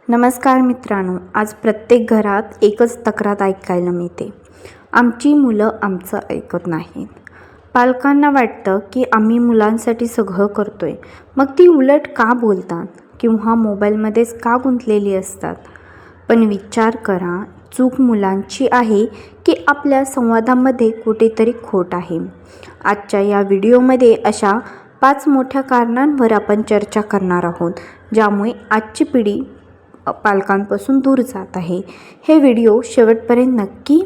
नमस्कार मित्रांनो, आज प्रत्येक घरात एकच तक्रार ऐकायला मिळते. आमची मुलं आमचं ऐकत नाहीत. पालकांना वाटतं की आम्ही मुलांसाठी सगळं करतोय, मग ती उलट का बोलतात किंवा मोबाईलमध्येच का गुंतलेली असतात. पण विचार करा, चूक मुलांची आहे की आपल्या संवादामध्ये कुठेतरी खोट आहे. आजच्या या व्हिडिओमध्ये अशा 5 मोठ्या कारणांवर आपण चर्चा करणार आहोत, ज्यामुळे आजची पिढी पालकांपासून दूर जात आहे. हे व्हिडिओ शेवटपर्यंत नक्की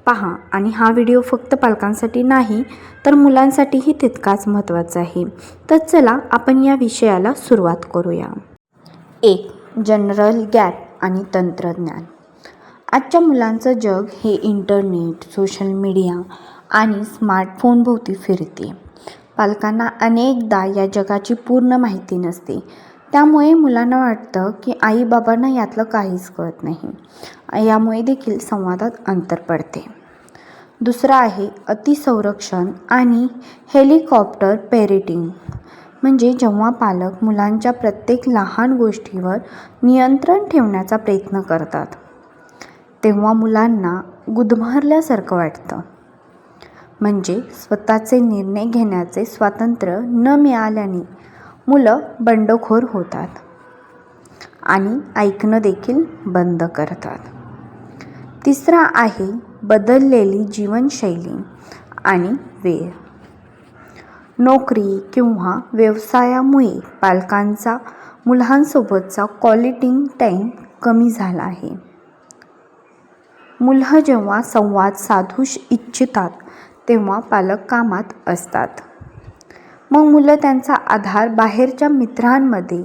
पहा आणि हा व्हिडिओ फक्त पालकांसाठी नाही तर मुलांसाठीही तितकाच महत्त्वाचा आहे. तर चला आपण या विषयाला सुरुवात करूया. 1. जनरल गॅप आणि तंत्रज्ञान. आजच्या मुलांचं जग हे इंटरनेट, सोशल मीडिया आणि स्मार्टफोनभोवती फिरते. पालकांना अनेकदा या जगाची पूर्ण माहिती नसते. त्यामुळे मुलांना वाटतं की आई-बाबांना यातलं काहीच कळत नाही. यामुळे देखील संवादात अंतर पडते. दुसरं आहे अतिसंरक्षण आणि हेलिकॉप्टर पॅरेंटिंग. म्हणजे जेव्हा पालक मुलांच्या प्रत्येक लहान गोष्टीवर नियंत्रण ठेवण्याचा प्रयत्न करतात, तेव्हा मुलांना गुदमरल्यासारखं वाटतं. म्हणजे स्वतःचे निर्णय घेण्याचे स्वातंत्र्य न मिळाल्याने मुलं बंडखोर होतात आणि ऐकणं देखील बंद करतात. तिसरा आहे बदललेली जीवनशैली आणि वेळ. नोकरी किंवा व्यवसायामुळे पालकांचा मुलांसोबतचा क्वालिटी टाईम कमी झाला आहे. मुलं जेव्हा संवाद साधू इच्छितात तेव्हा पालक कामात असतात. मग मुलं त्यांचा आधार बाहेरच्या मित्रांमध्ये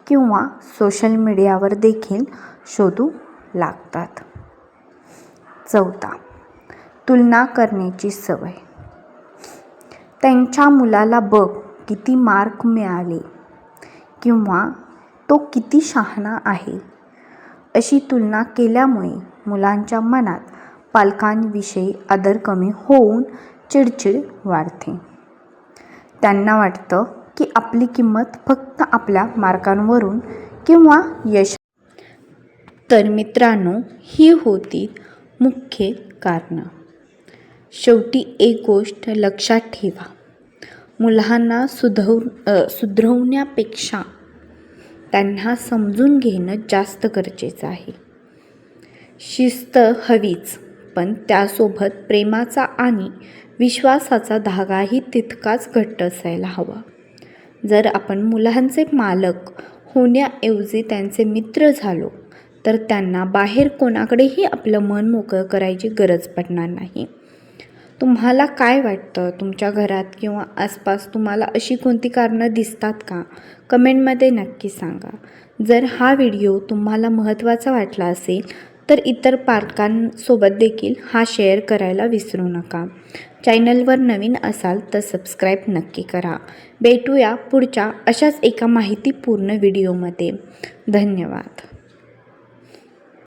किंवा सोशल मीडियावर देखील शोधू लागतात. 4. तुलना करण्याची सवय. त्यांच्या मुलाला बघ किती मार्क मिळाले किंवा तो किती शहाणा आहे, अशी तुलना केल्यामुळे मुलांच्या मनात पालकांविषयी आदर कमी होऊन चिडचिड वाढते. त्यांना वाटतं की आपली किंमत फक्त आपल्या मार्कांवरून किंवा यश. तर मित्रांनो, ही होती मुख्य कारणं. शेवटी एक गोष्ट लक्षात ठेवा, मुलांना सुधरवण्यापेक्षा त्यांना समजून घेणं जास्त गरजेचं आहे. शिस्त हवीच, पण त्यासोबत प्रेमाचा आणि विश्वासाचा धागाही तितकाच घट्ट असायला हवा. जर आपण मुलांचे मालक होण्याऐवजी त्यांचे मित्र झालो तर त्यांना बाहेर कोणाकडेही आपलं मन मोकळं करायची गरज पडणार नाही. तुम्हाला काय वाटतं? तुमच्या घरात किंवा आसपास तुम्हाला अशी कोणती कारणं दिसतात का? कमेंटमध्ये नक्की सांगा. जर हा व्हिडिओ तुम्हाला महत्त्वाचा वाटला असेल तर इतर पालकांसोबत देखील हा शेअर करायला विसरू नका. चॅनलवर नवीन असाल तर सबस्क्राईब नक्की करा. भेटूया पुढच्या अशाच एका माहितीपूर्ण व्हिडिओमध्ये. धन्यवाद.